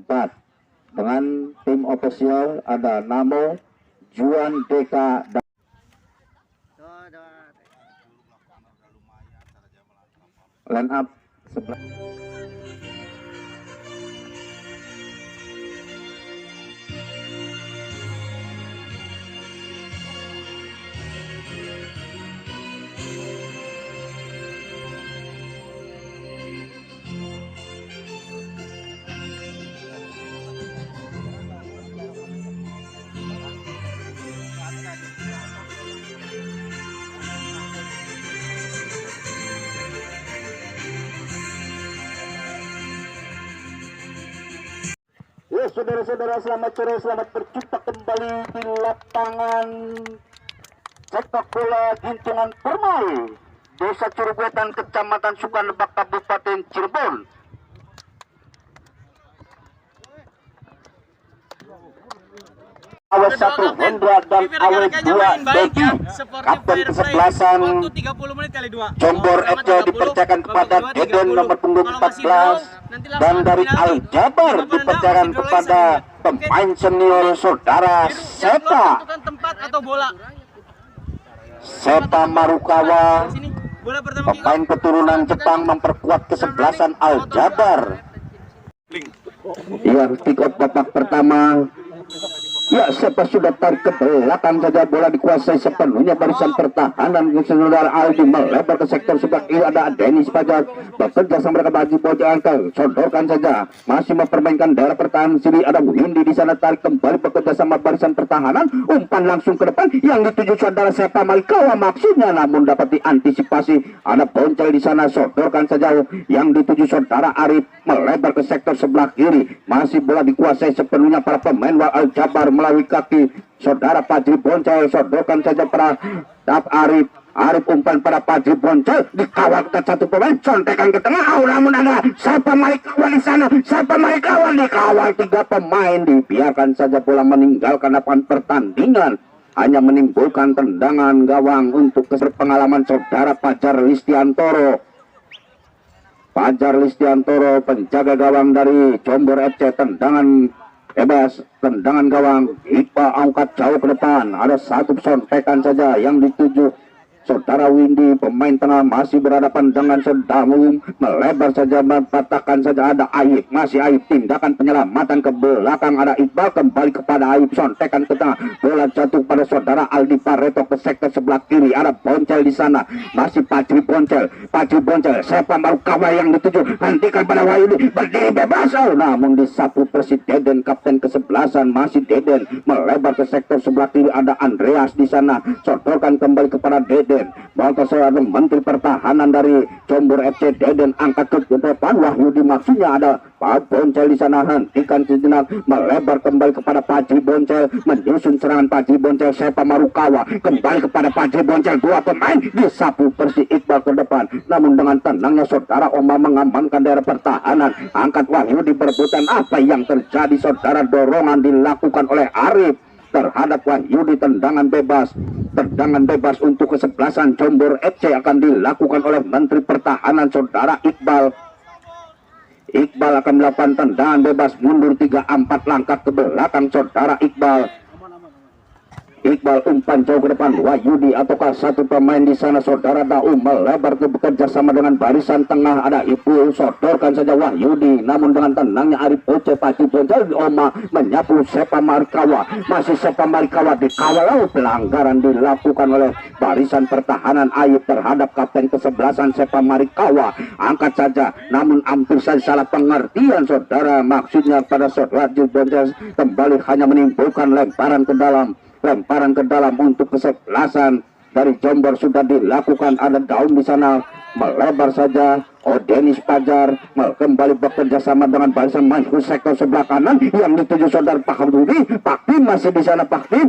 4 dengan tim ofisial ada Namo, Juan Deka dan line up sebelah. Ya, saudara-saudara, selamat sore, selamat berjumpa kembali di lapangan sepak bola Gintungan Permai, Desa Curubuetan, Kecamatan Sukanebak, Kabupaten Cirebon. Awe 1 Hendra dan Awe 2 Beki, kapten kesebelasan Jombor FC dipercayakan kepada Deden nomor punggung 14, dan dari Aljabar dipercayakan kepada pemain senior saudara Sepa Marukawa, pemain keturunan Jepang memperkuat kesebelasan Aljabar. Ya, pick up babak pertama. Ya, Sepa sudah tarik ke belakang saja, bola dikuasai sepenuhnya barisan pertahanan. Saudara Aldi melebar ke sektor sebelah kiri, ada Denis Fajar bekerja sama mereka bagi pojok angkel, sodorkan saja, masih mempermainkan daerah pertahanan sini. Ada Windy di sana, tarik kembali bekerja sama barisan pertahanan, umpan langsung ke depan yang dituju saudara Sepa Malikawa maksudnya, namun dapat diantisipasi. Ada Boncel di sana, sodorkan saja yang dituju saudara Arif, melebar ke sektor sebelah kiri, masih bola dikuasai sepenuhnya para pemain Wal Aljabar melalui kaki saudara Fajri Boncel, sodorkan saja pada Arif. Arif umpan pada Fajri Boncel, dikawal ke satu pemain, contekan ke tengah. Namun ada Sepa Malikawa di sana, Sepa Malikawa dikawal 3 pemain, dibiarkan saja bola meninggalkan lapangan pertandingan, hanya menimbulkan tendangan gawang untuk pengalaman saudara Fajar Listiantoro. Fajar Listiantoro, penjaga gawang dari Jombor FC, tendangan bebas, tendangan gawang, Iqbal angkat jauh ke depan, ada satu sontekan saja yang dituju saudara Windy, pemain tengah masih berhadapan dengan Sedamu, melebar saja, patahkan saja, ada Aib, masih Aib, tindakan penyelamatan ke belakang, ada Iqbal kembali kepada Aib, sontekan ke tengah, bola jatuh pada saudara Aldi Pareto ke sektor sebelah kiri, ada Boncel di sana, masih Fajri Boncel, Sepa Marukawa yang dituju, hentikan pada Wahyudi, berdiri bebas, namun disapu Presiden kapten kesebelasan, masih Deden, melebar ke sektor sebelah kiri, ada Andreas di sana, sodorkan kembali kepada Deden. Maka saya ada Menteri Pertahanan dari Jombor FC, Deden angkat ke depan, Wahyudi maksudnya, ada Pak Boncel di sana, hentikan sejenak, melebar kembali kepada Fajri Boncel, menyusun serangan Fajri Boncel, Sepa Marukawa kembali kepada Fajri Boncel, 2 pemain disapu Persi Iqbal ke depan, namun dengan tenangnya saudara Oma mengamankan daerah pertahanan, angkat Wahyudi berebutan. Apa yang terjadi saudara, dorongan dilakukan oleh Arif terhadap Wahyudi, tendangan bebas untuk kesebelasan Jombor FC akan dilakukan oleh Menteri Pertahanan saudara Iqbal. Iqbal akan melakukan tendangan bebas, mundur 3-4 langkah ke belakang saudara Iqbal. Iqbal umpan jauh ke depan, Wahyudi ataukah satu pemain di sana saudara Daum, melebar ke bekerja sama dengan barisan tengah, ada Ibu, sodorkan saja Wahyudi, namun dengan tenangnya Arif Oce, Fajri Boncel, Oma menyapu Sepa Marikawa, masih Sepa Marikawa dikawal, pelanggaran dilakukan oleh barisan pertahanan Ayub terhadap kapten kesebelasan Sepa Marikawa, angkat saja, namun hampir saja salah pengertian saudara, maksudnya pada saudara Boncel, kembali hanya menimbulkan lemparan ke dalam untuk kesebelasan dari Jombor sudah dilakukan. Ada Daun di sana, melebar saja, Denis Fajar kembali bekerja sama dengan barisan maju sektor sebelah kanan yang dituju saudara Pak Rudi. Paktim masih di sana, Paktim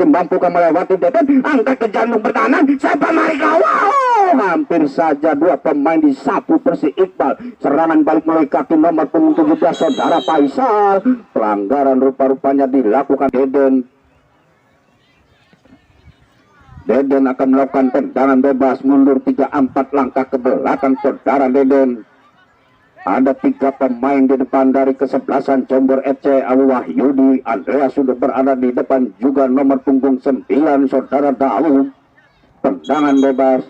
mampu melewati Deden, angkat ke jantung pertahanan Sepa Marikawa, hampir saja 2 pemain disapu Persi Iqbal. Serangan balik melalui kaki nomor punggung 17 saudara Faisal, pelanggaran rupa-rupanya dilakukan Deden akan melakukan tendangan bebas, mundur 3-4 langkah ke belakang saudara Deden. Ada 3 pemain di depan dari kesebelasan Jombor FC. Abu Wahyudi Andreas sudah berada di depan, juga nomor punggung 9 saudara Daud. Tendangan bebas.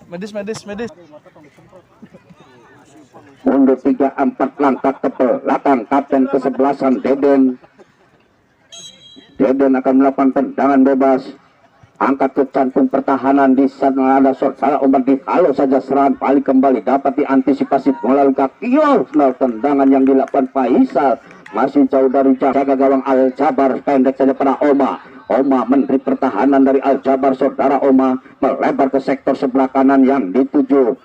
Medis. Mundur 3-4 langkah ke belakang kapten kesebelasan Deden. Deden akan melakukan tendangan bebas. Angkat ke cantum pertahanan, di sana ada saudara Omar di halo saja, serangan balik kembali dapat diantisipasi melalui kaki. Tendangan yang dilakukan Faisal masih jauh dari jaga gawang Al-Jabar, pendek saja pada Oma menteri pertahanan dari Al-Jabar. Saudara Oma melebar ke sektor sebelah kanan yang dituju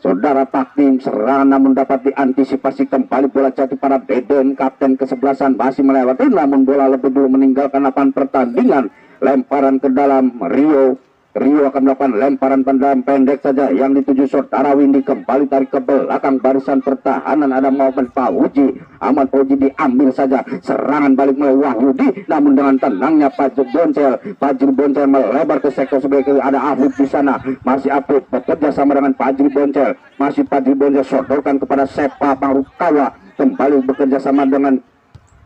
saudara Takdim. Serangan namun dapat diantisipasi kembali, bola jatuh pada Deden. Kapten kesebelasan masih melewati, namun bola lebih dulu meninggalkan lapangan pertandingan. Lemparan ke dalam Rio akan melakukan lemparan pendam pendek saja yang dituju saudara Windy. Kembali tarik ke belakang barisan pertahanan, ada Muhammad Fauji. Ahmad Fauji diambil saja, serangan balik melalui Wahyudi, namun dengan tenangnya Fajri Boncel melebar ke sektor sebelah kiri. Ada Afif di sana, masih Afif bekerja sama dengan Fajri Boncel, sodorkan kepada Sepa Marukawa, kembali bekerja sama dengan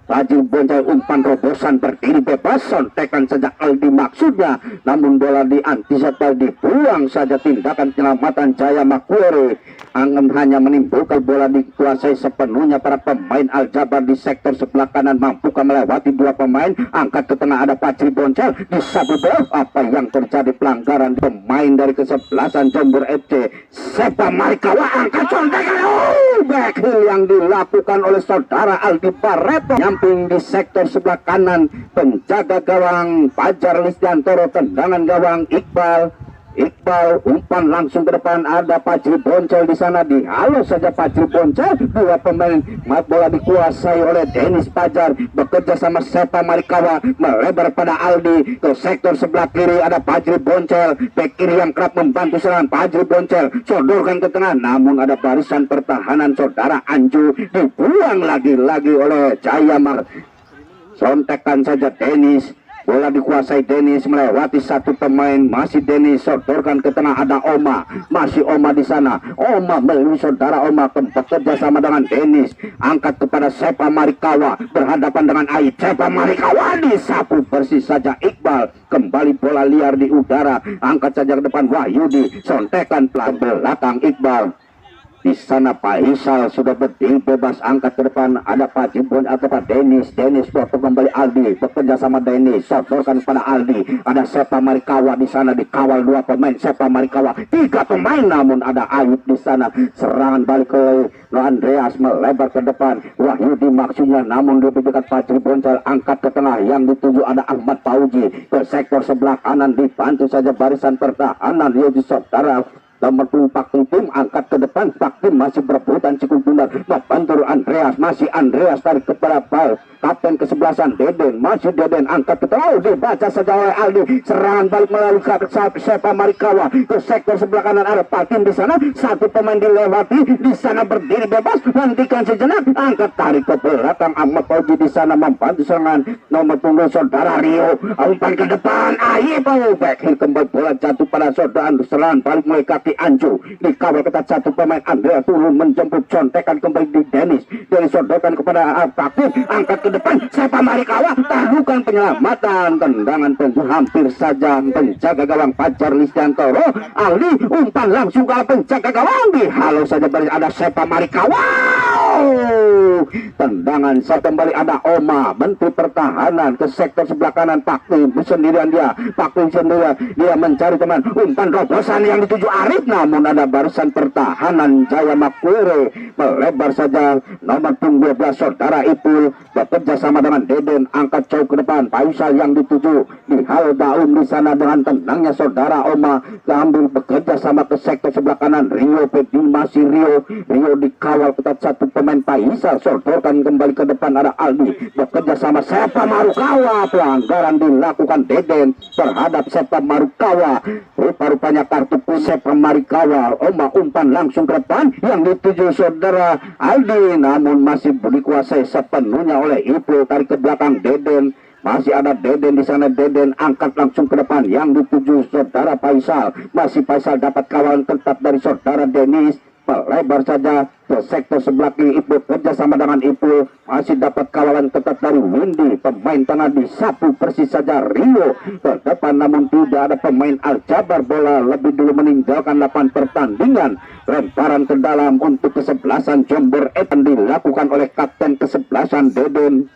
Fajri Boncel. Umpan robosan berdiri bebas, sontekan saja Aldi maksudnya, namun bola diantisipasi, dibuang saja. Tindakan penyelamatan Jaya Makwere hanya menimbulkan bola dikuasai sepenuhnya para pemain Al-Jabar di sektor sebelah kanan. Mampukah melewati 2 pemain? Angkat ke tengah, ada Fajri Boncel di sabu bola. Apa yang terjadi? Pelanggaran pemain dari kesebelasan Jombor FC. Sepa Marikawa angkat sontekan, back heel yang dilakukan oleh saudara Aldi Barreto. Nyamping di sektor sebelah kanan, penjaga gawang Fajar Lisdiantoro. Tendangan gawang Iqbal, umpan langsung ke depan, ada Fajri Boncel di sana, dihalo saja Fajri Boncel. 2 pemain, bola dikuasai oleh Dennis Fajar, bekerja sama Sepa Marikawa, melebar pada Aldi ke sektor sebelah kiri. Ada Fajri Boncel, bek kiri yang kerap membantu serangan. Fajri Boncel sodorkan ke tengah, namun ada barisan pertahanan saudara Anju, dibuang lagi-lagi oleh Jaya Mar. Sontekan saja Dennis, bola dikuasai Dennis, melewati 1 pemain, masih Dennis sodorkan ke tengah, ada Oma, masih Oma di sana. Oma melalui saudara Oma bekerja sama dengan Dennis, angkat kepada Sepa Marikawa, berhadapan dengan Aib. Sepa Marikawa disapu bersih saja Iqbal, kembali bola liar di udara, angkat saja ke depan Wahyudi, sontekan pelan belakang Iqbal. Di sana Faisal sudah berdiri bebas, angkat ke depan, ada Pak Jimbon atau Pak Dennis waktu kembali Aldi, bekerja sama Dennis, sodorkan pada Aldi. Ada Sepa Marikawa di sana, dikawal 2 pemain Sepa Marikawa, 3 pemain, namun ada Ayub di sana. Serangan balik ke Andreas, melebar ke depan, Wahyudi maksudnya, namun lebih dekat Fajri Boncel, angkat ke tengah yang dituju ada Ahmad Fauji ke sektor sebelah kanan, dibantu saja barisan pertahanan Yogi saudara nomor 2 Paktim Tim, angkat ke depan. Paktim masih berebutan cikul tunggal, membantu Andreas, masih Andreas tarik kepada bal. Kapten kesebelasan Deden, masih Deden angkat ke tengah, dibaca saja oleh Aldi. Serangan balik melalui Sepa Marikawa ke sektor sebelah kanan, ada Paktim di sana, 1 pemain dilewati, di sana berdiri bebas, hentikan sejenak, angkat tarik ke belakang. Ahmad Fauji di sana membantu serangan nomor punggung saudara Rio. Umpan ke depan, Ayib, back heel kembali, bola jatuh pada saudara. Serangan balik mulai kaki Anju, dikawal ketat 1 pemain. Andrea turun menjemput, contekan kembali di Dennis sodorkan kepada Paktim, angkat ke depan. Sepa Marikawa taruhkan penyelamatan, tendangan penjuru hampir saja penjaga gawang Fajar Lisdiantoro. Aldi umpan langsung ke penjaga gawang, dihalo saja baris, ada Sepa Marikawa. Tendangan saat kembali, ada Oma menteri pertahanan ke sektor sebelah kanan. Paktim sendirian, dia mencari teman. Umpan robosan yang dituju Arif, namun ada barisan pertahanan Jaya Makwere, melebar saja nomor 12 saudara Ipul, bekerja sama dengan Deden, angkat jauh ke depan. Faisal yang dituju, dihal Daun di sana dengan tenangnya saudara Oma, ambil bekerja sama ke sektor sebelah kanan. Rio Pedi, masih Rio dikawal ketat 1 pemain. Faisal sodorkan kembali ke depan, ada Aldi bekerja sama Sepa Marukawa. Pelanggaran dilakukan Deden terhadap Sepa Marukawa, rupa-rupanya kartu Sepa Marikawa. Oma umpan langsung ke depan yang dituju saudara Aldi, namun masih dikuasai sepenuhnya oleh Ibu, tarik ke belakang Deden. Masih ada Deden di sana. Deden angkat langsung ke depan yang dituju saudara Faisal. Masih Faisal dapat kawalan ketat dari saudara Denis. Melebar saja ke sektor sebelah kiri. Ipul kerja sama dengan Ipul. Masih dapat kawalan ketat dari Windy. Pemain tengah disapu persis saja Rio ke depan, namun tidak ada pemain Aljabar. Bola lebih dulu meninggalkan lapangan pertandingan. Lemparan ke dalam untuk kesebelasan Jombor akan dilakukan oleh kapten kesebelasan Deden.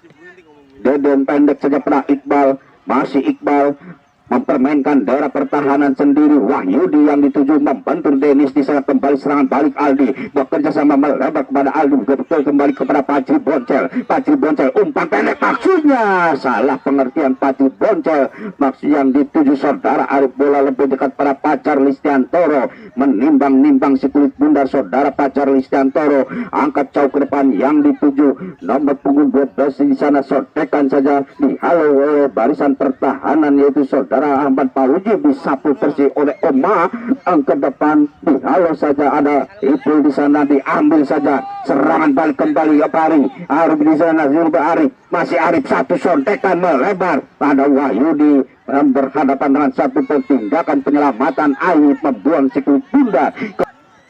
Deden pendek saja pada Iqbal. Masih Iqbal mempermainkan daerah pertahanan sendiri. Wahyudi yang dituju membantu Denis di sana. Kembali serangan balik Aldi, bekerja sama melebar kepada Aldi, betul kembali kepada Pacri Boncel. Pacri Boncel umpan pendek, maksudnya salah pengertian. Pacri Boncel maksud yang dituju saudara Arif. Bola lebih dekat pada Pacar Listiantoro, menimbang-nimbang si kulit bundar saudara Pacar Listiantoro. Angkat jauh ke depan yang dituju nomor punggung 12 di sana. Sotekan saja dihalau oleh barisan pertahanan yaitu saudara Ahmad Fauzi, disapu bersih oleh Oma. Ke depan dihalau saja ada Ipul di sana, diambil saja. Serangan balik kembali Ari. Arif di sana, Zulba Arif. Masih Arif, satu sontekan melebar. Ada Wahyudi berhadapan dengan satu tindakan penyelamatan. Aib membuang sikut bunda.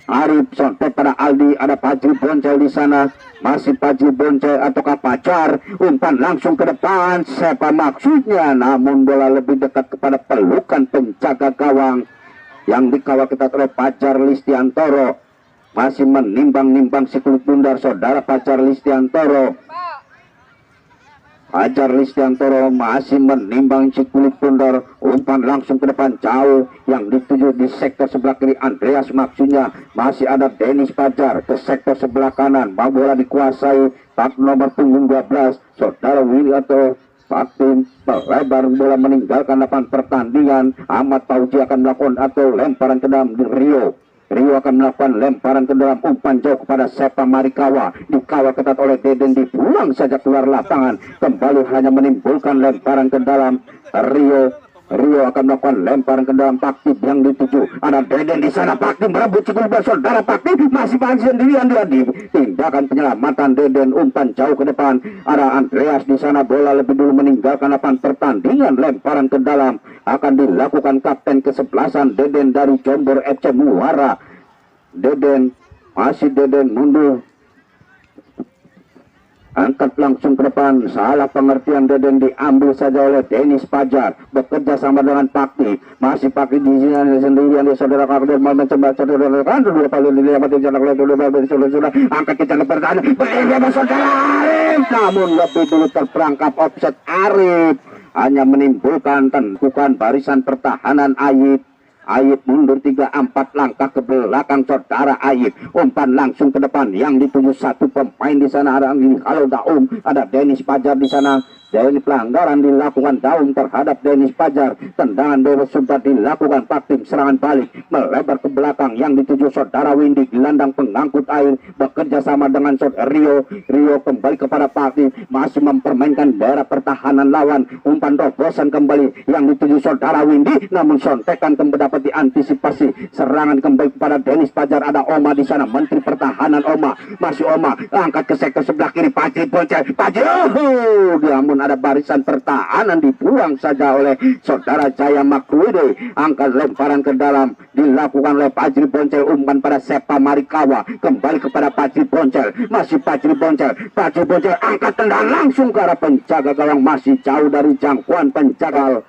Arif sontek pada Aldi, ada Pajri Boncel di sana. Masih Pajri Boncel ataukah Pacar, umpan langsung ke depan. Siapa maksudnya, namun bola lebih dekat kepada pelukan penjaga gawang yang dikawal ketat oleh Pacar Listiantoro. Masih menimbang-nimbang si kulit bundar saudara Pacar Listiantoro. Pacar Listiantoro masih menimbang si kulit bundar. Umpan langsung ke depan jauh yang dituju di sektor sebelah kiri Andreas maksudnya. Masih ada Denis Pajar ke sektor sebelah kanan. Bola dikuasai tak nomor punggung 12 saudara Willy atau Fatim. Melebar bola meninggalkan lapangan pertandingan. Ahmad Fauzi akan melakukan atau lemparan ke dalam di Rio. Rio akan melakukan lemparan ke dalam, umpan jauh kepada Sepa Marikawa, dikawal ketat oleh Deden, dibuang saja keluar lapangan. Kembali hanya menimbulkan lemparan ke dalam. Rio akan melakukan lemparan ke dalam. Pakti yang dituju, ada Deden di sana. Pakti merebut cukup saudara. Pakti masih sendirian dia. Tindakan penyelamatan Deden, umpan jauh ke depan. Ada Andreas di sana. Bola lebih dulu meninggalkan lapangan pertandingan. Lemparan ke dalam akan dilakukan kapten kesebelasan Deden dari Jombor FC Muara. Deden, masih Deden mundur. Angkat langsung ke depan, salah pengertian Deden, diambil saja oleh Denis Pajar. Bekerja sama dengan Pakti. Masih Pakti di sini sendirian di saudara Kakden. Mau mencoba saudara angkat ke jalan pertahanan. Bagaimana saudara Arif? Namun lebih dulu terperangkap offset Arif. Hanya menimbulkan tentukan barisan pertahanan Aib. Aib mundur 3-4 langkah ke belakang saudara Aib. Umpan langsung ke depan yang dituju satu pemain di sana. Ada kalau Daum, ada Denis Pajar di sana. Dari pelanggaran dilakukan Daum terhadap Denis Pajar. Tendangan bebas sudah dilakukan. Paktim serangan balik melebar ke belakang yang dituju saudara Windy. Gelandang pengangkut air bekerja sama dengan saudara Rio. Rio kembali kepada Paktim, masih mempermainkan daerah pertahanan lawan. Umpan robosan kembali yang dituju saudara Windy, namun sontekan kembali dapat diantisipasi. Serangan kembali kepada Denis Pajar. Ada Oma di sana, Menteri Pertahanan Oma. Masih Oma angkat ke sektor sebelah kiri. Pacri Boncel, Pacri, namun ada barisan pertahanan, dibuang saja oleh saudara Jaya Makrude. Angkat lemparan ke dalam dilakukan oleh Pacri Boncel. Umpan pada Sepa Marikawa, kembali kepada Pacri Boncel. Masih Pacri Boncel. Pacri Boncel angkat tendangan langsung ke arah penjaga gawang, masih jauh dari jangkauan penjaga.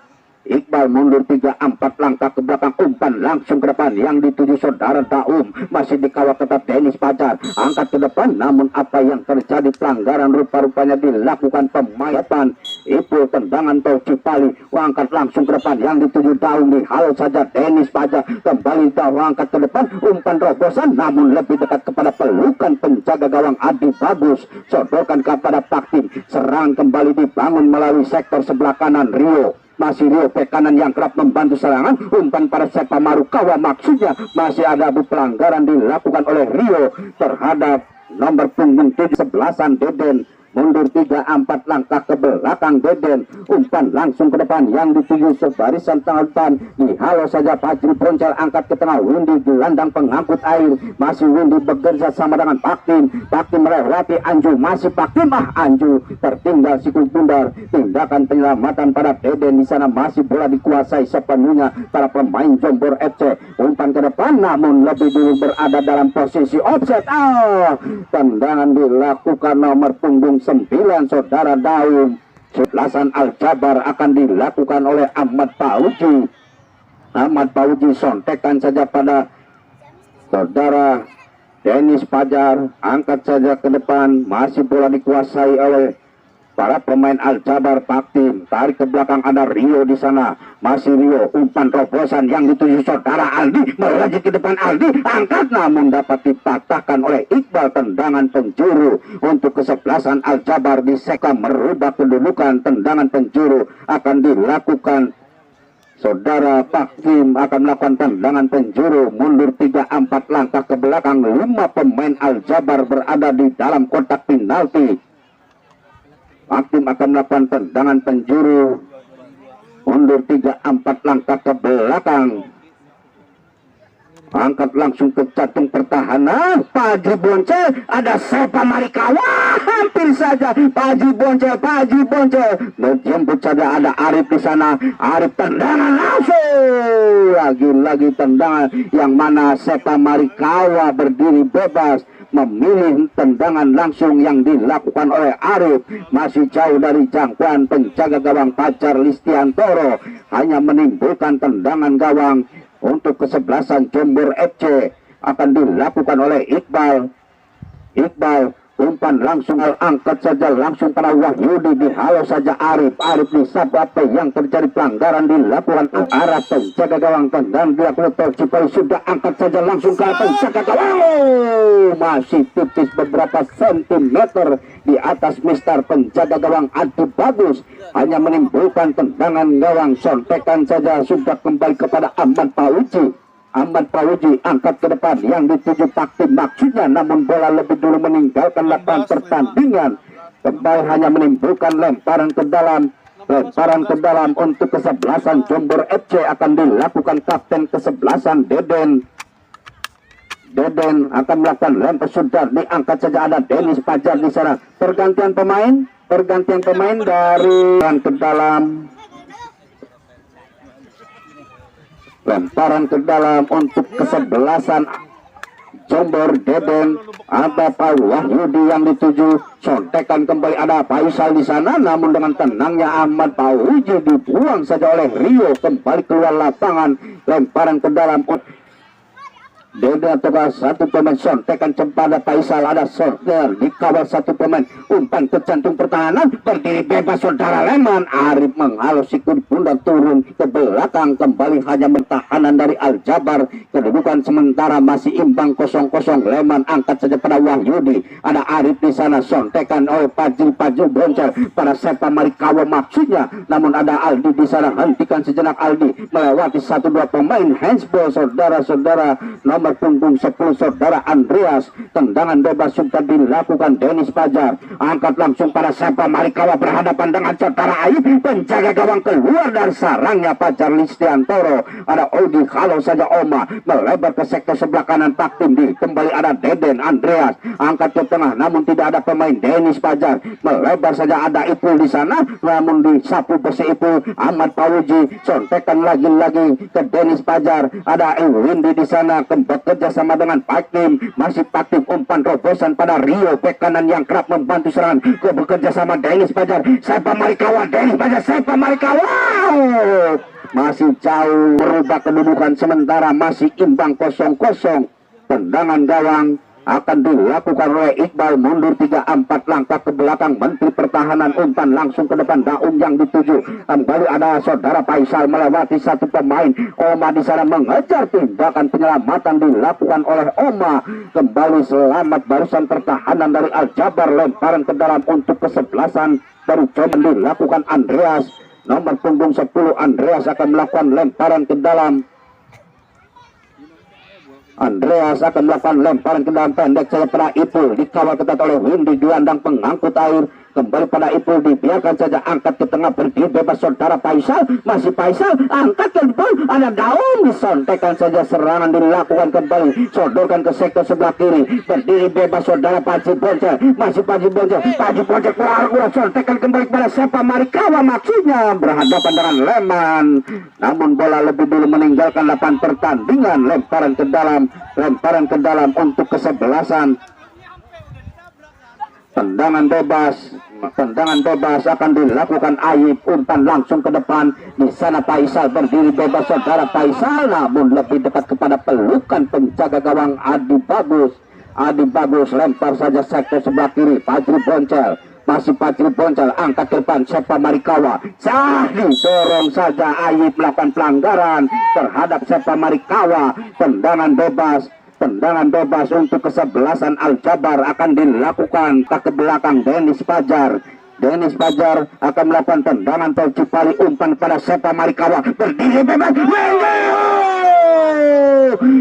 Iqbal mundur 3-4 langkah ke belakang. Umpan langsung ke depan yang dituju saudara Daum. Masih dikawal ketat Denis Pajar. Angkat ke depan, namun apa yang terjadi? Pelanggaran rupa-rupanya dilakukan pemain depan. Ipul tendangan tol Cipali. Angkat langsung ke depan yang dituju Daum. Dihalau saja Denis Pajar. Kembali Daum angkat ke depan. Umpan robosan, namun lebih dekat kepada pelukan penjaga gawang Adi Bagus. Sodorkan kepada Paktim. Serangan kembali dibangun melalui sektor sebelah kanan Rio. Masih Rio ke kanan yang kerap membantu serangan. Umpan pada Sepa Marukawa, maksudnya masih ada pelanggaran dilakukan oleh Rio terhadap nomor punggung 17 Deden. mundur 3-4 langkah ke belakang Deden, umpan langsung ke depan yang dituju sebarisan tengah depan, dihalau saja Fajri Boncel, angkat ke tengah, Windy gelandang pengangkut air, masih Windy bekerja sama dengan Paktim melewati Anju, masih Paktim, Anju tertinggal sikul bundar, tindakan penyelamatan pada Deden. Di sana masih bola dikuasai sepenuhnya para pemain Jombor FC, umpan ke depan namun lebih dulu berada dalam posisi offset. Tendangan dilakukan nomor punggung 9 saudara Daum. Sebelasan Al-Jabar akan dilakukan oleh Ahmad Fauji. Ahmad Fauji sontekan saja pada saudara Dennis Fajar, angkat saja ke depan, masih bola dikuasai oleh para pemain Al-Jabar. Paktim tarik ke belakang, ada Rio di sana, masih Rio, umpan terobosan yang dituju saudara Aldi, melaju ke depan, Aldi angkat namun dapat dipatahkan oleh Iqbal. Tendangan penjuru untuk kesebelasan Al-Jabar di seka merubah kedudukan. Tendangan penjuru akan dilakukan saudara Paktim, akan melakukan tendangan penjuru, mundur 3-4 langkah ke belakang. 5 pemain Al-Jabar berada di dalam kotak penalti. Hakim akan melakukan tendangan penjuru, mundur 3-4 langkah ke belakang, angkat langsung ke jantung pertahanan. Fajri Boncel, ada Sepa Marikawa, hampir saja Fajri Boncel menjemput saja, ada Arif di sana. Arif tendangan langsung, lagi-lagi tendangan yang mana Sepa Marikawa berdiri bebas, memilih tendangan langsung yang dilakukan oleh Arif. Masih jauh dari jangkauan penjaga gawang Fajar Listiantoro, hanya menimbulkan tendangan gawang untuk kesebelasan Jombor FC. Akan dilakukan oleh Iqbal. Umpan langsung, angkat saja langsung pada Wahyudi, dihalau saja Arif disab. Apa yang terjadi? Pelanggaran dilakukan ke arah penjaga gawang. Tendangan dilakukan Cipai, sudah angkat saja langsung ke penjaga gawang, masih tipis beberapa sentimeter di atas mistar penjaga gawang Adi Bagus, hanya menimbulkan tendangan gawang. Sontekan saja sudah kembali kepada Ahmad Fauji. Angkat ke depan yang dituju Paktim maksudnya, namun bola lebih dulu meninggalkan lapangan pertandingan. Kembali hanya menimbulkan lemparan ke dalam untuk kesebelasan Jombor FC. Akan dilakukan kapten kesebelasan Deden akan melakukan lempar, sudah diangkat saja, ada Dennis Fajar di sana. Pergantian pemain dari ke dalam, lemparan ke dalam untuk kesebelasan Jombor Deden. Ada Pak Wahyudi yang dituju, sontekan kembali, ada Faisal di sana, namun dengan tenangnya Ahmad Fauji dibuang saja oleh Rio, kembali keluar lapangan. Lemparan ke dalam Deden atau satu pemain, sontekan kepada Faisal, ada sorter dikawal satu pemain, umpan ke jantung pertahanan, berdiri bebas saudara Leman. Arif menghalau sikut bunda, turun ke belakang, kembali hanya pertahanan dari Al-Jabar. Kedudukan sementara masih imbang 0-0. Leman angkat saja pada Wahyudi, ada Arif di sana, sontekan oleh Fajri Boncel pada Sepa Marikawa maksudnya, namun ada Aldi di sana. Hentikan sejenak Aldi, melewati 1-2 pemain, handsball saudara-saudara. Nomor punggung 10 saudara Andreas, tendangan bebas sudah dilakukan Dennis Fajar, angkat langsung pada Sepa Marikawa, berhadapan dengan saudara Aib, penjaga gawang keluar dari sarangnya Fajar Listiantoro. Ada Odi, kalau saja Oma melebar ke sektor sebelah kanan Paktim, kembali ada Deden Andreas, angkat ke tengah namun tidak ada pemain. Dennis Fajar melebar saja, ada Ipul di sana namun disapu besi Ipul. Ahmad Fauji sontekan lagi-lagi ke Dennis Fajar, ada Windy di sana, bekerja sama dengan Paktim, masih Paktim, umpan terobosan pada Rio, bek kanan yang kerap membantu serangan, bekerja sama Dennis Fajar, Sepa Marikawa, Dennis Fajar, Sepa Marikawa, masih jauh merubah kedudukan sementara, masih imbang 0-0. Tendangan gawang akan dilakukan oleh Iqbal, mundur 3-4 langkah ke belakang. Menteri Pertahanan, umpan langsung ke depan, Daum yang dituju, kembali ada saudara Faisal melewati satu pemain. Oma di sana mengejar, tindakan penyelamatan dilakukan oleh Oma, kembali selamat barusan pertahanan dari Al-Jabar. Lemparan ke dalam untuk kesebelasan baru coba dilakukan Andreas, nomor punggung 10 Andreas akan melakukan lemparan ke dalam. Andreas akan melakukan lemparan ke dalam, pendek saja pada Ipul, dikawal ketat oleh Windy, gelandang pengangkut air. kembali pada Ipul, dibiarkan saja angkat ke tengah, berdiri bebas saudara Faisal, masih Faisal angkat ke depan, ada Daun, disontekan saja, serangan dilakukan kembali, sodorkan ke sektor sebelah kiri, berdiri bebas saudara Paji Boncel, masih Paji Boncel keluar, sontekan kembali kepada Sepa Marikawa, maksudnya berhadapan dengan Leman, namun bola lebih dulu meninggalkan lapangan pertandingan. Lemparan ke dalam untuk kesebelasan. Tendangan bebas akan dilakukan Ayib, umpan langsung ke depan, di sana Faisal berdiri bebas saudara Faisal, namun lebih dekat kepada pelukan penjaga gawang Adi Bagus lempar saja sektor sebelah kiri, Fajri Boncel, masih Fajri Boncel angkat ke depan, Sepa Marikawa, dorong saja Ayib melakukan pelanggaran terhadap Sepa Marikawa. Tendangan bebas untuk kesebelasan Al-Jabar akan dilakukan ke belakang Dennis Fajar akan melakukan tendangan tercipali, umpan pada Sepa Marikawa, berdiri bebas,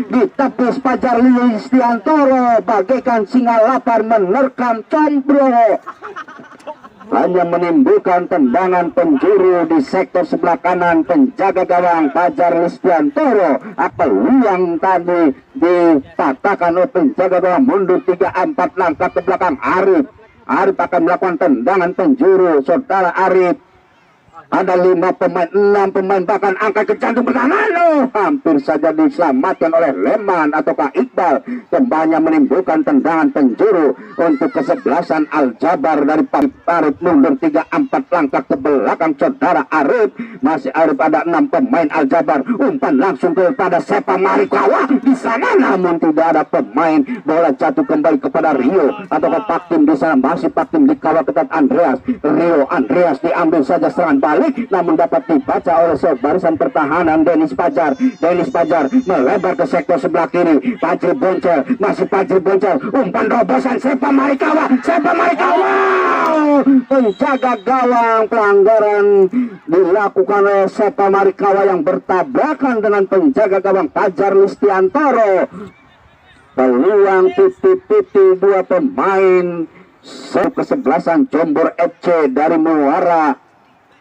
ditepis Fajar Listiantoro bagaikan singa lapar menerkam combro, hanya menimbulkan tendangan penjuru di sektor sebelah kanan penjaga gawang Fajar Listiantoro. Peluang tadi dipatahkan oleh penjaga gawang, mundur 3-4 langkah ke belakang. Arif akan melakukan tendangan penjuru, saudara Arif. Ada 6 pemain bahkan angkat ke jantung pertahanan, hampir saja diselamatkan oleh Leman ataukah Iqbal. Kembali menimbulkan tendangan penjuru untuk kesebelasan Al-Jabar dari Arif, mundur 3-4 langkah ke belakang saudara Arif. Masih Arif, ada 6 pemain Al-Jabar, umpan langsung kepada Sepa Marikawa di sana, namun tidak ada pemain. Bola jatuh kembali kepada Rio ataukah Paktim di sana, masih Paktim dikawal ketat Andreas diambil saja serangan balik, namun dapat dibaca oleh barisan pertahanan Dennis Fajar melebar ke sektor sebelah kiri, Fajri Boncel, masih Fajri Boncel, umpan robosan Sepa Marikawa, penjaga gawang, pelanggaran dilakukan oleh Sepa Marikawa yang bertabrakan dengan penjaga gawang Fajar Listiantoro. Peluang titik-titik dua pemain kesebelasan Jombor FC dari Muara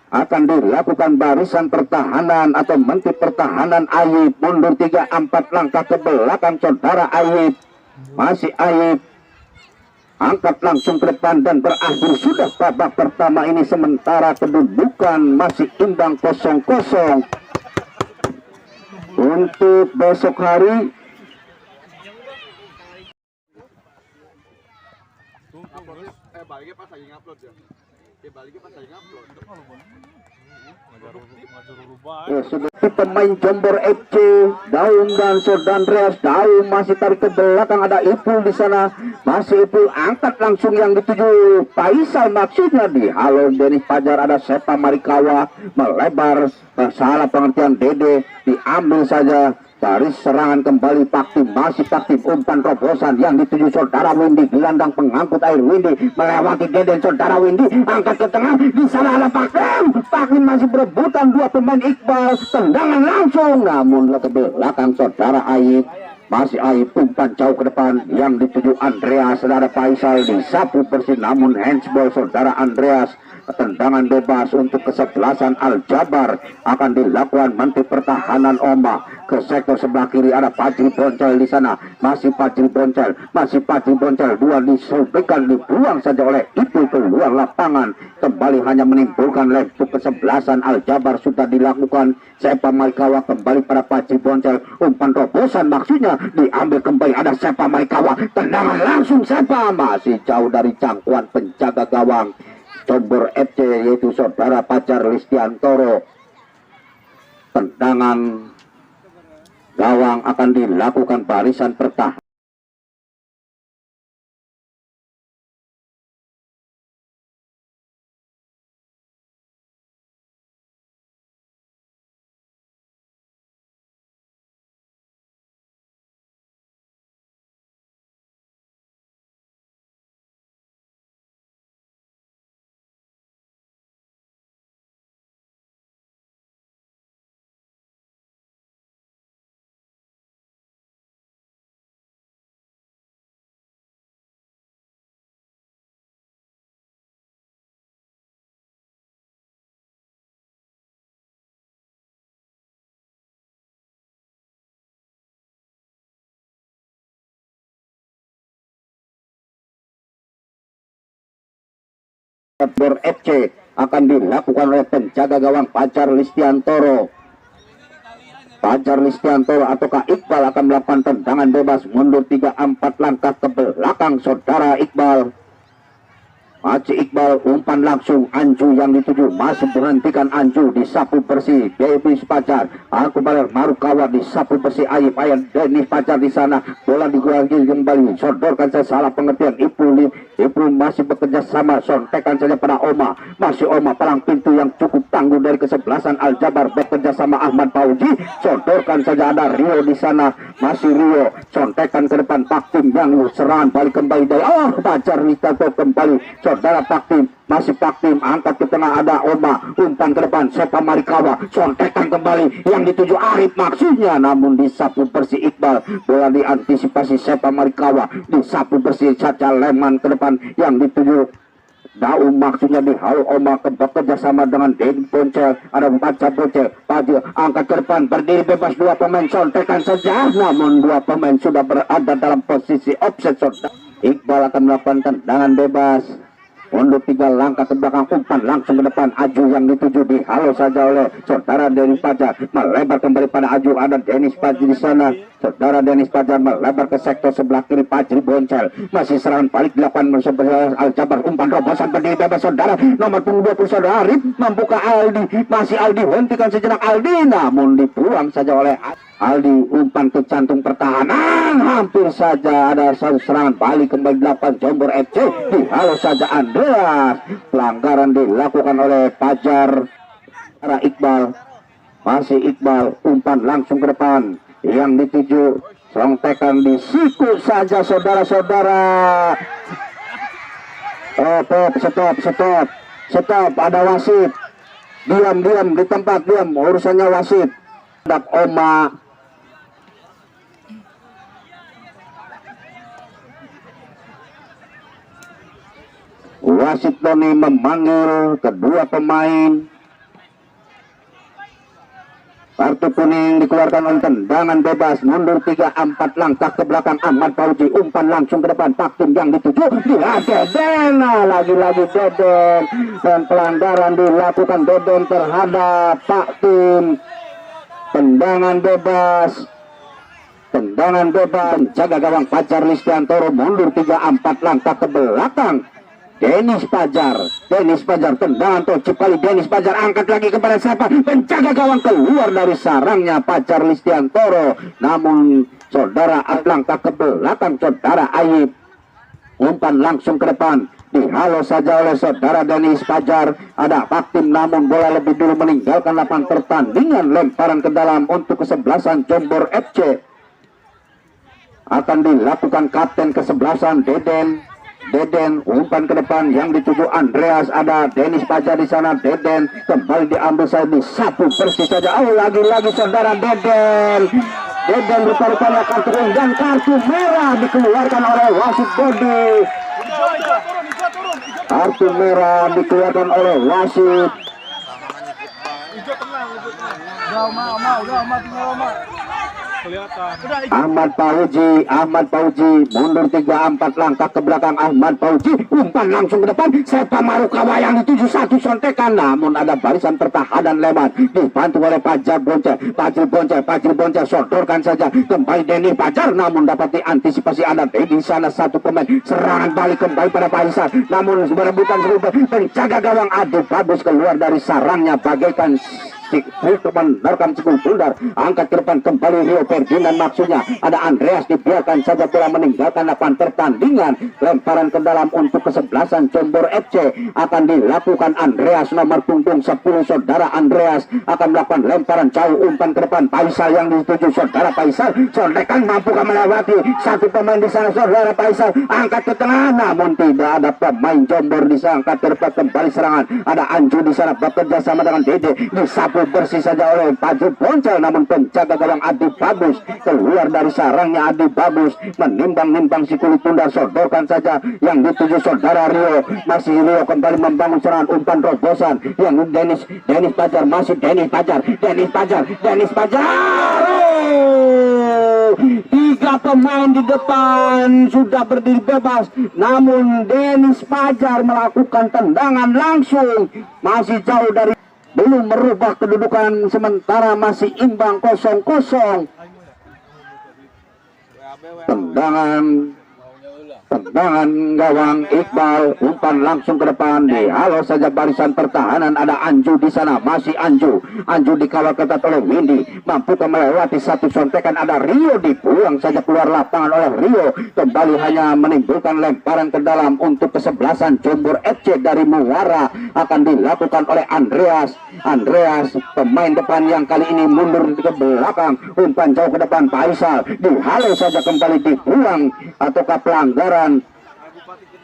akan dilakukan barisan pertahanan atau menteri pertahanan Ayib, mundur 3-4 langkah ke belakang saudara Ayib, masih Ayib angkat langsung ke depan dan berakhir sudah babak pertama ini, sementara kedudukan masih imbang 0-0. Untuk besok hari sudah pemain Jombor FC, Daun dan Andreas. Daun masih tarik ke belakang, ada Ipul di sana, masih Ipul angkat langsung yang dituju Faisal, maksudnya di halo Dennis Fajar. Ada Sepa Marikawa melebar, salah pengertian Dede, diambil saja baris serangan kembali Paktim, masih Paktim, umpan robosan yang dituju saudara Windy, gelandang pengangkut air Windy melewati Deden, saudara Windy angkat ke tengah, di sana ada Paktim masih berebutan dua pemain Iqbal, tendangan langsung namun ke belakang saudara Ayib, masih Ayib, umpan jauh ke depan yang dituju Andreas, saudara Faisal disapu bersih namun handsball saudara Andreas. Tendangan bebas untuk kesebelasan Al-Jabar akan dilakukan menteri pertahanan Oma. Ke sektor sebelah kiri ada Fajri Boncel di sana, masih Fajri Boncel, dua disobekkan, dibuang saja oleh itu keluar lapangan, kembali hanya menimbulkan untuk kesebelasan Al-Jabar sudah dilakukan. Sepa Marikawa kembali pada Fajri Boncel, umpan robosan maksudnya diambil kembali, ada Sepa Marikawa, tendangan langsung Sepa, masih jauh dari jangkauan penjaga gawang Jombor FC yaitu saudara Fajar Listiantoro. Tendangan gawang akan dilakukan barisan pertahanan. Bor FC akan dilakukan oleh penjaga gawang Fajar Listiantoro. Fajar Listiantoro ataukah Iqbal akan melakukan tendangan bebas mundur 3-4 langkah ke belakang saudara Iqbal. Masih Iqbal umpan langsung Anju yang dituju masih berhentikan Anju disapu bersih Denis Fajar. Aku balar Marukawa disapu bersih Ayib Ayat Denis Fajar di sana bola digulangi kembali sodorkan saya salah pengertian Ipul masih bekerja sama sontekan saja pada Oma masih Oma palang pintu yang cukup tangguh dari kesebelasan Al Jabar bekerja sama Ahmad Fauji sodorkan saja ada Rio di sana masih Rio sontekan ke depan Paktim yang serangan balik kembali dari Fajar Listianto kembali saudara Paktim masih Paktim angkat ke tengah ada Oma umpan ke depan Sepa Marikawa sontekan kembali yang dituju Arif maksudnya namun disapu bersih Iqbal bola diantisipasi Sepa Marikawa disapu bersih Caca Leman ke depan yang dituju Daum maksudnya dihalau Oma bekerja sama dengan Den Poncel ada Baca Poncel Paju angkat ke depan berdiri bebas dua pemain sontekan saja namun dua pemain sudah berada dalam posisi offset saudara. Iqbal akan melakukan tendangan bebas mundur 3 langkah ke belakang umpan langsung ke depan Aju yang dituju dihalau saja oleh saudara Denis Fajar melebar kembali pada Aju ada Denis Fajar di sana saudara Denis Fajar melebar ke sektor sebelah kiri Fajri Boncel masih serangan balik dilakukan bersama Al Jabar umpan robosan berdiri bebas saudara nomor 20 saudara Arif membuka Aldi masih Aldi hentikan sejenak Aldi namun dibuang saja oleh Aldi umpan ke jantung pertahanan hampir saja ada satu serangan balik kembali dilakukan Jombor FC dihalau saja Andreas pelanggaran dilakukan oleh Fajar arah Iqbal masih Iqbal umpan langsung ke depan yang dituju sontekan di siku saja saudara-saudara stop ada wasit diam di tempat diam urusannya wasit hadap Oma wasit Doni memanggil kedua pemain kartu kuning dikeluarkan oleh tendangan bebas mundur 3-4 langkah ke belakang Ahmad Fauji umpan langsung ke depan Paktim yang dituju Deden lagi-lagi Deden dan pelanggaran dilakukan Deden terhadap Paktim tendangan bebas penjaga gawang Fajar Listiantoro mundur 3-4 langkah ke belakang Denis Fajar tendangan tocip kali Denis Fajar angkat lagi kepada siapa penjaga gawang keluar dari sarangnya Fajar Listiantoro namun saudara langkah ke belakang saudara Ayib umpan langsung ke depan dihalau saja oleh saudara Denis Fajar ada Paktim namun bola lebih dulu meninggalkan lapangan pertandingan lemparan ke dalam untuk kesebelasan Jombor FC akan dilakukan kapten kesebelasan Deden umpan ke depan yang dituju Andreas ada Denis Fajar di sana Deden kembali diambil saya disapu bersih saja lagi-lagi saudara Deden rupa-rupanya kartu kuning dan kartu merah dikeluarkan oleh wasit Bodi kartu merah dikeluarkan oleh wasit Ahmad Fauji mundur 3-4 langkah ke belakang Ahmad Fauji umpan langsung ke depan Sepa Marukawa yang dituju satu sontekan namun ada barisan pertahanan lewat dibantu oleh Fajar Boncel sodorkan saja kembali Denis Fajar namun dapat diantisipasi ada di sana satu pemain serangan balik kembali pada Faisal namun berebutan serupa penjaga gawang Adi Bagus keluar dari sarangnya bagaikan menerkam cikul bundar angkat ke depan kembali Rio Ferdinand maksudnya ada Andreas dibiarkan saja bola meninggalkan lapangan pertandingan lemparan ke dalam untuk kesebelasan Jombor FC akan dilakukan Andreas nomor punggung 10 saudara Andreas akan melakukan lemparan jauh umpan ke depan Faisal yang dituju saudara Faisal sontekan mampukah melewati satu pemain di sana saudara Faisal angkat ke tengah namun tidak ada pemain Jombor di sana angkat ke depan kembali serangan ada Anju di sana bekerja sama dengan Dede disapu bersih saja oleh Fajri Boncel namun penjaga gawang Adi Bagus keluar dari sarangnya Adi Bagus menimbang si kulit tunda sodorkan saja yang dituju saudara Rio masih Rio kembali membangun serangan umpan robosan yang Denis Fajar masih Denis Fajar 3-4 Tiga pemain di depan sudah berdiri bebas, namun Dennis Fajar melakukan tendangan langsung, masih jauh dari, belum merubah kedudukan sementara masih imbang 0-0. Tendangan gawang Iqbal, umpan langsung ke depan, dihalau saja barisan pertahanan. Ada Anju di sana, masih Anju dikawal ketat oleh Windy, mampukah melewati satu sontekan. Ada Rio, dibuang saja keluar lapangan oleh Rio, kembali hanya menimbulkan lemparan ke dalam untuk kesebelasan Jombor FC. Dari Muara akan dilakukan oleh Andreas, pemain depan yang kali ini mundur ke belakang, umpan jauh ke depan. Faisal dihalau saja, kembali dibuang, ataukah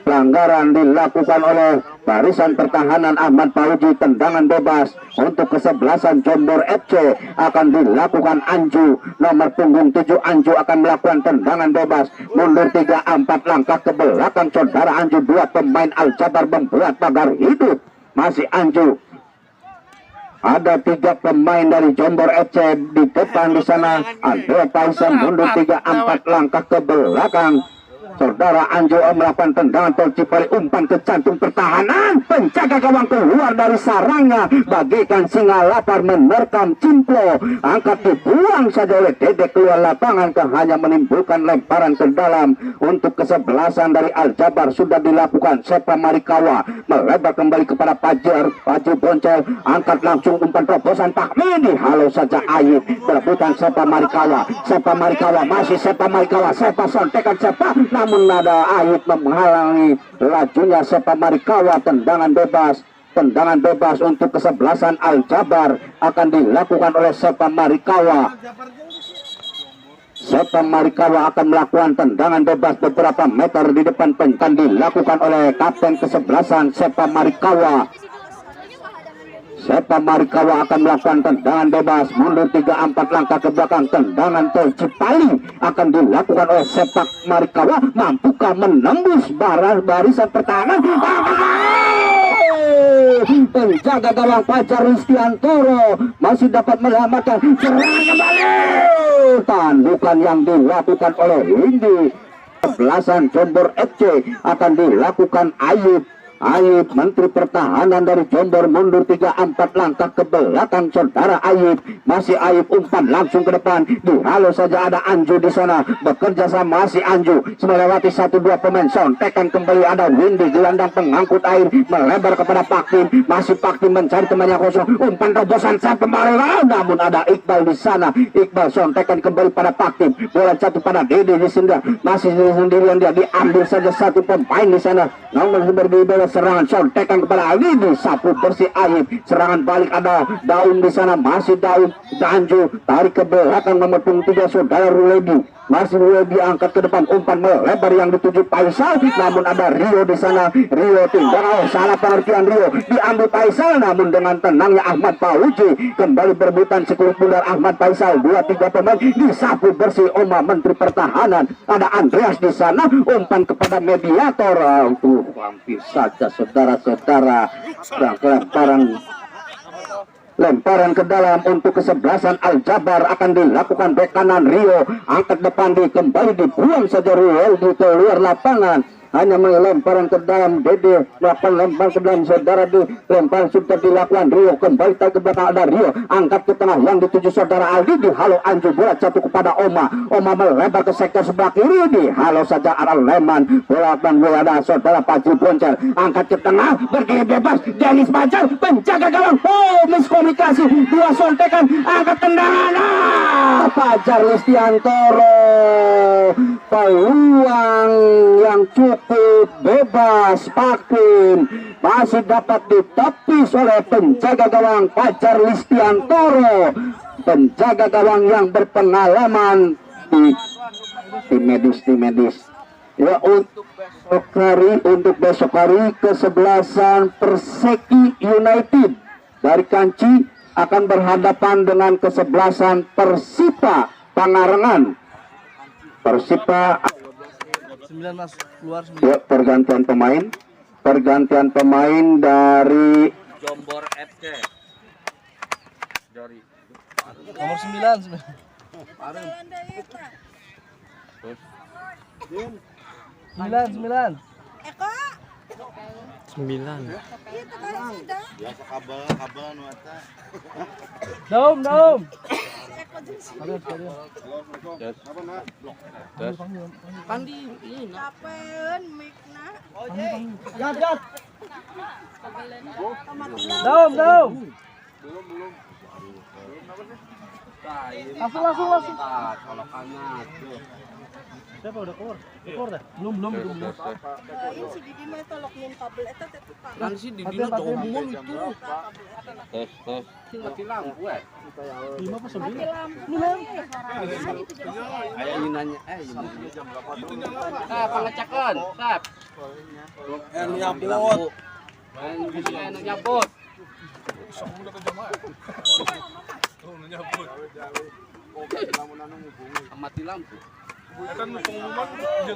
pelanggaran dilakukan oleh barisan pertahanan Ahmad Fauji. Tendangan bebas untuk kesebelasan Jombor FC akan dilakukan Anju, nomor punggung 7 Anju akan melakukan tendangan bebas, mundur 3-4 langkah ke belakang saudara Anju. Dua pemain Al-Jabar membuat pagar hidup, masih Anju. Ada 3 pemain dari Jombor FC di depan di sana. Andre Faisal mundur 3-4 langkah ke belakang. Saudara Anjo melakukan tendangan tol Cipali, umpan ke jantung pertahanan, penjaga gawang keluar dari sarangnya bagaikan singa lapar menerkam Cimplo, angkat dibuang saja oleh Dede keluar lapangan, hanya menimbulkan lemparan ke dalam untuk kesebelasan dari Al-Jabar. Sudah dilakukan Sepa Marikawa, melebar kembali kepada Pajar Boncel, angkat langsung umpan terobosan Pak Medi, halau saja Ayib, berebutan Sepa Marikawa, masih Sepa Marikawa, Sepa sontekan Sepa, namun ada Ayib menghalangi lajunya Sepa Marikawa. Tendangan bebas untuk kesebelasan Al-Jabar akan dilakukan oleh Sepa Marikawa. Sepa Marikawa akan melakukan tendangan bebas beberapa meter di depan, akan dilakukan oleh kapten kesebelasan Sepa Marikawa. Sepa Marikawa akan melakukan tendangan bebas, mundur 3-4 langkah ke belakang. Tendangan tol Cipali akan dilakukan oleh Sepa Marikawa, mampukah menembus barisan pertahanan? Penjaga gawang Fajar Ristiantoro masih dapat menyelamatkan, serangan kembali. Tandukan yang dilakukan oleh Windy. Belasan Jombor FC akan dilakukan Ayub, Menteri Pertahanan dari Jombor, mundur 3-4 langkah ke belakang saudara Ayub, masih Ayub, umpan langsung ke depan, dihalau saja. Ada Anju di sana, bekerja sama masih Anju, melewati 1-2 pemain, sontekan kembali. Ada Windy, gelandang pengangkut air, melebar kepada Paktim, masih Paktim mencari temannya kosong, umpan terobosan saya kembali, namun ada Iqbal di sana. Iqbal sontekan kembali pada Paktim, bola jatuh pada Dede di sana, masih sendirian dia, diambil saja satu pemain di sana, namun berbeda. Serangan sontekan kepada Ali, disapu bersih Ayib, serangan balik. Ada Daun di sana, masih Daun, Danju tarik ke belakang, nomor 3 saudara Ruledi, masih Ruledi angkat ke depan, umpan melebar yang dituju Faisal, namun ada Rio di sana. Rio tinggal, salah pengertian Rio, diambil Faisal, namun dengan tenangnya Ahmad Fauji kembali berebutan sekulit bundar Ahmad Faisal. 2-3 pemain disapu bersih Oma Menteri Pertahanan. Ada Andreas di sana, umpan kepada mediator, hampir saja saudara-saudara, lemparan ke dalam untuk kesebelasan Al-Jabar akan dilakukan bek kanan Rio, angkat depan, kembali dibuang saja Rio di keluar lapangan, hanya melemparan ke dalam. Dede melakukan lempar ke dalam saudara, di lempar sudah dilakukan Rio, kembali tarik ke belakang. Ada Rio, angkat ke tengah yang dituju saudara Aldi, dihalau Anju, bola jatuh kepada Oma melebar ke sektor sebelah kiri, dihalau saja Aral Leman, bola ada saudara Paji Boncel, angkat ke tengah, berdiri bebas Dennis Fajar, penjaga gawang, miskomunikasi, 2 sontekan, angkat tendangan, Fajar Ristiantoro, peluang yang cukup bebas. Paktim masih dapat ditepis oleh penjaga gawang Fajar Ristiantoro, penjaga gawang yang berpengalaman di tim medis. Ya, untuk besok hari kesebelasan Perseki United dari Kanci akan berhadapan dengan kesebelasan Persipa Pangarengan. Persipa 9 mas, keluar 9. ya, pergantian pemain dari Jombor FC dari Nomor 9. Sembilan. Eko. 9. Iya tekan sudah. Biasa kabel nu eta. Daum. Eko jeung si Pandi ini. kapen mikna. Gat. Daum. Daum. Langsung. Siapa udah keluar? Keluar dah. Belum. Ini si Didi mah tolok min kabel eta teh tukang. Kan si di dino jomol itu. Tes. Mati lampu eh. 5 apa 9? Mati lampu. Aya ini nanya jam berapa tuh? Pangecekan, Sap. Nyabut. Bisa enak nyabut. Mati lampu. Kan pengumuman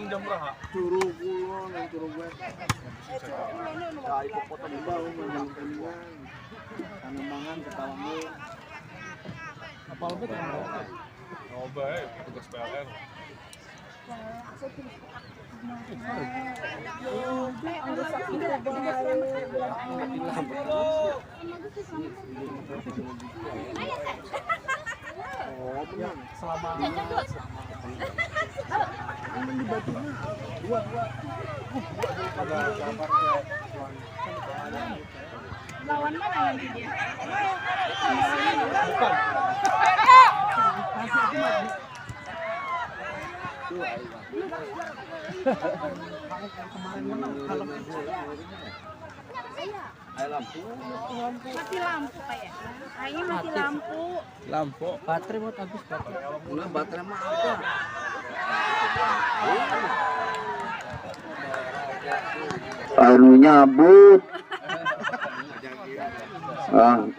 jam berapa? Curug kulon, curug gue. Ibu kota di bawah menjang kelingan. Kanemangan ketawangan. Apa lebih kan? Oh baik, tugas PLN. Lawan mana nanti dia? Ayo lampu. Mati lampu kayak. Kayaknya mati lampu. Lampu. Baterai buat habis baterai. Enggak baterai mah ada. anu nyabut.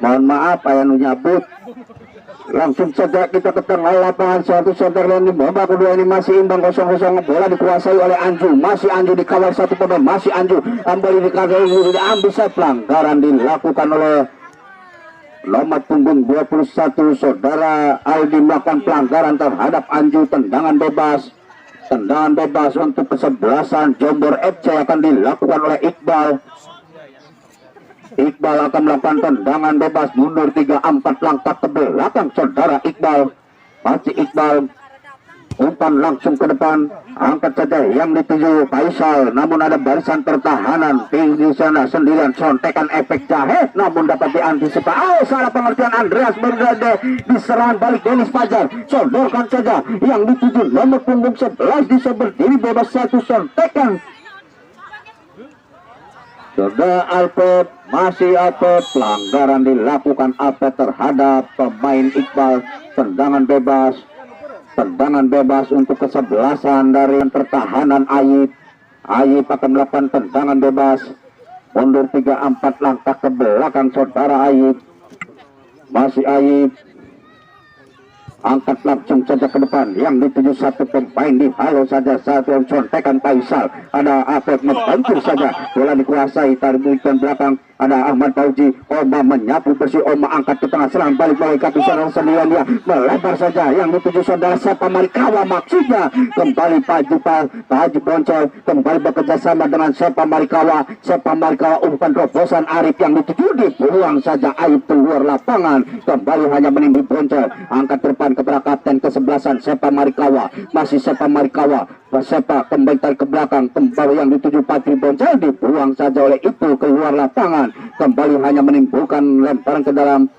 Mohon maaf anu nyabut. Langsung saja kita ke tengah lapangan. Satu saudara ini babak kedua ini masih imbang 0-0. Bola dikuasai oleh Anju. Masih Anju dikawal satu pemain. Masih Anju kembali dikawal, diambil set. Pelanggaran dilakukan oleh nomor punggung 21 saudara Aldi melakukan pelanggaran terhadap Anju. Tendangan bebas untuk kesebelasan Jombor FC akan dilakukan oleh Iqbal. Iqbal akan melakukan tendangan bebas mundur 3-4 langkah ke belakang saudara Iqbal. Masih Iqbal umpan langsung ke depan, angkat saja yang dituju Faisal, namun ada barisan pertahanan tinggi sana sendirian, sontekan efek jahe namun dapat diantisipasi. Salah pengertian Andreas Bernade, diserang balik Dennis Fajar, sodorkan saja yang dituju nomor punggung 11 bisa berdiri bebas satu, sontekan saudara Alfred. Masih Alfred, pelanggaran dilakukan Alfred terhadap pemain Iqbal. Tendangan bebas untuk kesebelasan dari pertahanan Ayib. Ayib akan melakukan tendangan bebas mundur 3-4 langkah ke belakang saudara Ayib. Masih Ayib, angkat langsung saja ke depan yang dituju satu pemain di halo saja satu yang contekan Faisal. Ada Afif membantu saja, bola dikuasai tarik berikan belakang. Ada Ahmad Fauzi, Oma menyapu bersih, Oma angkat ke tengah, serang balik melalui kaki seorang sendirian, dia melebar saja yang dituju saudara Sepa Marikawa, maksudnya kembali Pak Haji Poncol kembali bekerja sama dengan Sepa Marikawa. Umpan terobosan Arif yang dituju dibuang saja, Aib keluar lapangan, kembali hanya menimbi Poncol, angkat depan kepada kapten kesebelasan Sepa Marikawa. Masih Sepa Marikawa, Sepa kembali tarik ke belakang, kembali yang dituju Patri Poncol dibuang saja oleh itu keluar lapangan, kembali hanya menimbulkan lemparan ke dalam.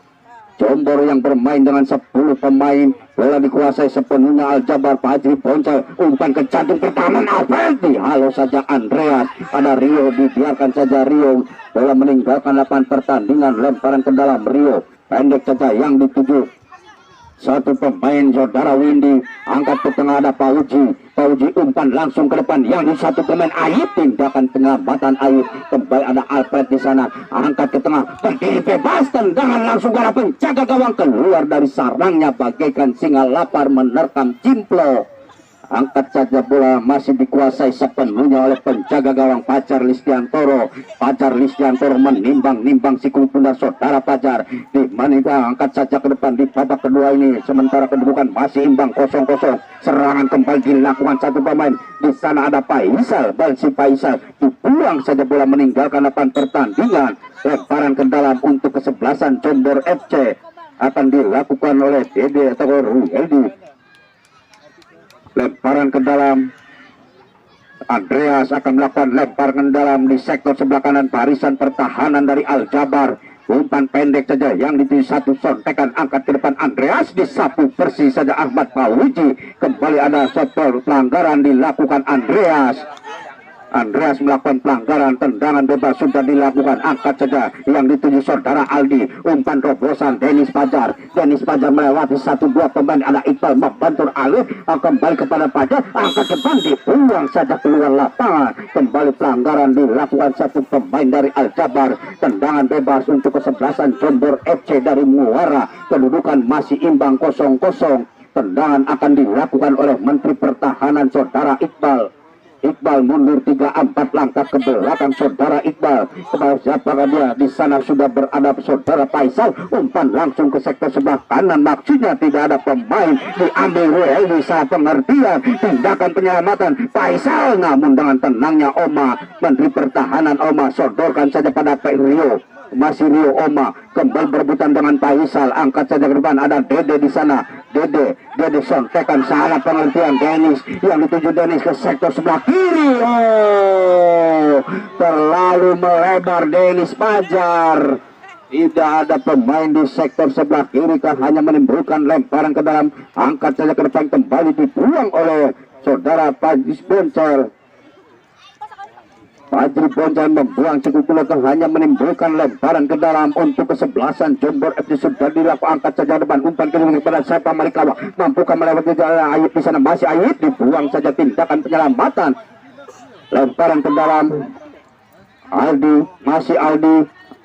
Jombor yang bermain dengan 10 pemain, bola dikuasai sepenuhnya Aljabar. Fajri Poncol, umpan ke jantung pertahanan Alberti, halo saja Andreas. Ada Rio, dibiarkan saja Rio, bola meninggalkan lapangan pertandingan, lemparan ke dalam Rio, pendek saja yang dituju satu pemain saudara Windy, angkat ke tengah ada Pauji umpan langsung ke depan yang di satu pemain Ayib, tindakan penyelamatan Ayib, kembali ada Alfred di sana, angkat ke tengah, berdiri bebas, tendangan langsung ke arah penjaga gawang, keluar dari sarangnya bagaikan singa lapar menerkam cimplo. Angkat saja bola, masih dikuasai sepenuhnya oleh penjaga gawang Fajar Listiantoro. Fajar Listiantoro menimbang-nimbang si kumpul saudara Fajar. Di mana angkat saja ke depan di babak kedua ini. Sementara kedudukan masih imbang 0-0. Serangan kembali dilakukan satu pemain. Di sana ada Faisal, si Faisal dibuang saja bola meninggalkan lapangan pertandingan. Lemparan ke dalam untuk kesebelasan Jombor FC akan dilakukan oleh Dede atau Rueldi. Lemparan ke dalam, Andreas akan melakukan lempar ke dalam di sektor sebelah kanan barisan pertahanan dari Al Jabar. Umpan pendek saja yang dituju satu sontekan, angkat ke depan Andreas, disapu bersih saja Ahmad Fauji. Kembali ada satu pelanggaran dilakukan Andreas. Andreas melakukan pelanggaran, tendangan bebas sudah dilakukan, angkat saja yang dituju saudara Aldi. Umpan robosan Dennis Fajar melewati 1-2 pemain, ada Iqbal membantu Alif, kembali kepada Fajar, angkat depan dibuang saja keluar lapangan. Kembali pelanggaran dilakukan satu pemain dari Al Jabar. Tendangan bebas untuk kesebelasan Jombor FC dari Muara. Kedudukan masih imbang 0-0. Tendangan akan dilakukan oleh Menteri Pertahanan saudara Iqbal. Iqbal mundur 3-4 langkah ke belakang saudara Iqbal. Kepada siapa dia? Di sana sudah berada saudara Faisal. Umpan langsung ke sektor sebelah kanan. Maksudnya tidak ada pemain. Diambil Roel di saat pengertian. Tindakan penyelamatan Faisal. Namun dengan tenangnya Oma, Menteri Pertahanan Oma, sodorkan saja pada Pak Rio. Masih Rio Oma kembali berebutan dengan Faisal, angkat saja ke depan, ada Dede di sana. Dede sontekan, salah pengertian Dennis yang dituju Dennis ke sektor sebelah kiri. Oh, terlalu melebar Dennis Fajar. Tidak ada pemain di sektor sebelah kiri, hanya menimbulkan lemparan ke dalam, angkat saja ke depan, kembali dibuang oleh saudara Fajri Boncer. Fajri Boncer membuang cukup pula, hanya menimbulkan lemparan ke dalam untuk kesebelasan Jombor FC. Sudah dilakukan, angkat saja depan, umpan kepada Sepa Marikawa, mampukah melewati jalan Ayub di sana, masih Ayub, dibuang saja, tindakan penyelamatan. Lemparan ke dalam, Aldi, masih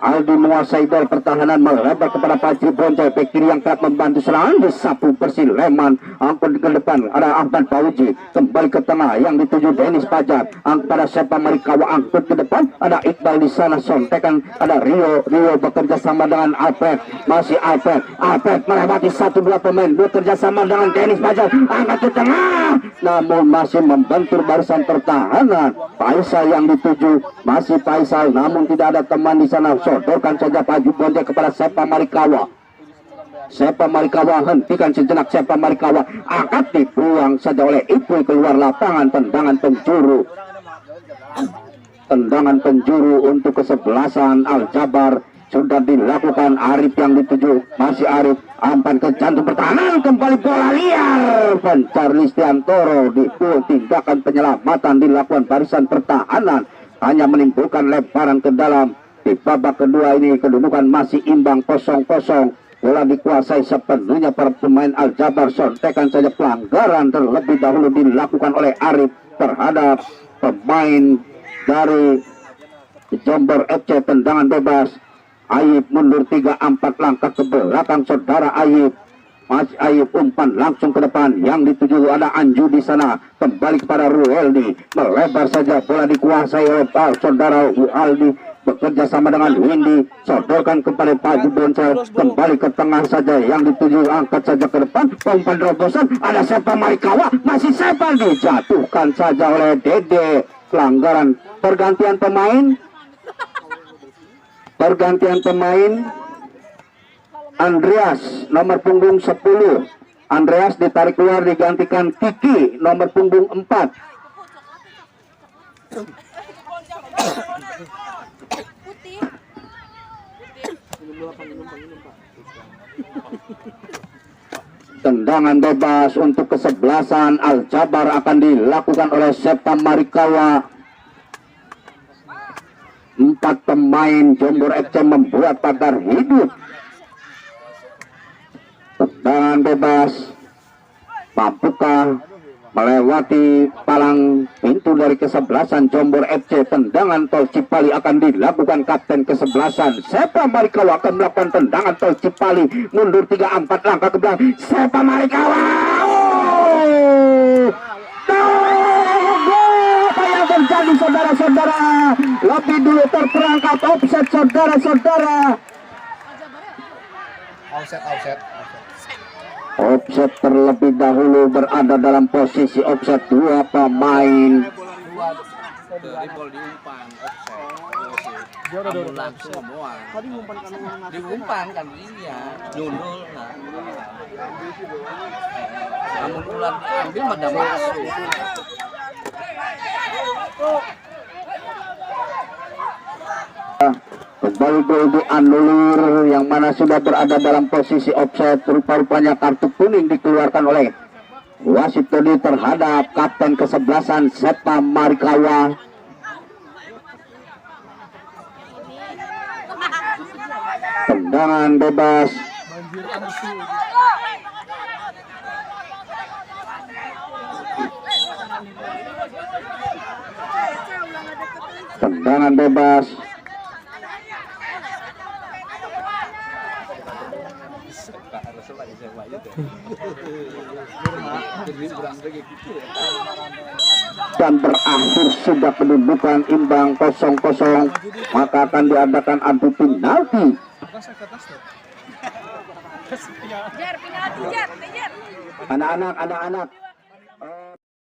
Aldi menguasai bola pertahanan, melebar kepada Fajri Boncer, bek kiri yang kerap membantu serangan, disapu bersih Leman, angkut ke depan, ada Ahmad Fauji, kembali ke tengah yang dituju Dennis Fajar, pada Sepa Marikawa, angkut ke depan, ada Iqbal di sana, sontekan, ada Rio bekerja sama dengan Alfred, masih Alfred melewati 1-2 pemain, bekerja sama dengan Dennis Fajar, angkat ke tengah, namun masih membentur barisan pertahanan. Faisal yang dituju, masih Faisal, namun tidak ada teman di sana. Sodorkan saja Fajri Boncer kepada Sepa Marikawa. Sepa Marikawa, hentikan sejenak Sepa Marikawa, angkat, dibuang saja oleh Ipul keluar lapangan. Tendangan penjuru untuk kesebelasan Al Jabar sudah dilakukan. Arif yang dituju, masih Arif, umpan ke jantung pertahanan, kembali bola liar. Fajar Listiantoro dibuang, tindakan penyelamatan dilakukan barisan pertahanan, hanya menimbulkan lemparan ke dalam. Di babak kedua ini kedudukan masih imbang 0-0. Bola dikuasai sepenuhnya para pemain Al Jabar. Sontekan saja, pelanggaran terlebih dahulu dilakukan oleh Arif terhadap pemain dari Jombor FC. Tendangan bebas, Ayub mundur 3-4 langkah ke belakang saudara Ayub. Masih Ayub, umpan langsung ke depan yang dituju, ada Anju di sana, kembali kepada Rueldi, melebar saja, bola dikuasai oleh saudara Aldi, bekerja sama dengan Windy, sodorkan kepada Fajri Boncer, kembali ke tengah saja yang dituju, angkat saja ke depan, umpan terobosan, ada Sepa Marikawa, masih Sepa, dijatuhkan saja oleh Dede. Pelanggaran, pergantian pemain Andreas nomor punggung 10, Andreas ditarik keluar, digantikan Kiki nomor punggung 4. Tendangan bebas untuk kesebelasan Al Jabar akan dilakukan oleh Sepa Marikawa. 4 pemain Jombor FC membuat pagar hidup. Tendangan bebas, mampukah melewati palang pintu dari kesebelasan Jombor FC? Tendangan tol Cipali akan dilakukan kapten kesebelasan Sepa Marikawa, akan melakukan tendangan tol Cipali, mundur 3-4 langkah ke belakang Sepa Marikawa. kembali saudara-saudara, lebih dulu terperangkap offset saudara-saudara. Offset terlebih dahulu berada dalam posisi offset dua pemain. Dribble diumpan, langsung semua. Tadi ngumpan kanan Diumpan kan iya, nyundul nah. Namun ular ambil pada masuk. Kembali gol dianulir yang mana sudah berada dalam posisi offset. Rupa-rupanya kartu kuning dikeluarkan oleh wasit tadi terhadap kapten kesebelasan Sepa Marikawa. Tendangan bebas. Tendangan bebas. Dan berakhir sudah kedudukan imbang 0-0, maka akan diadakan adu penalti. Jar, penalti Jar, Jar. Anak-anak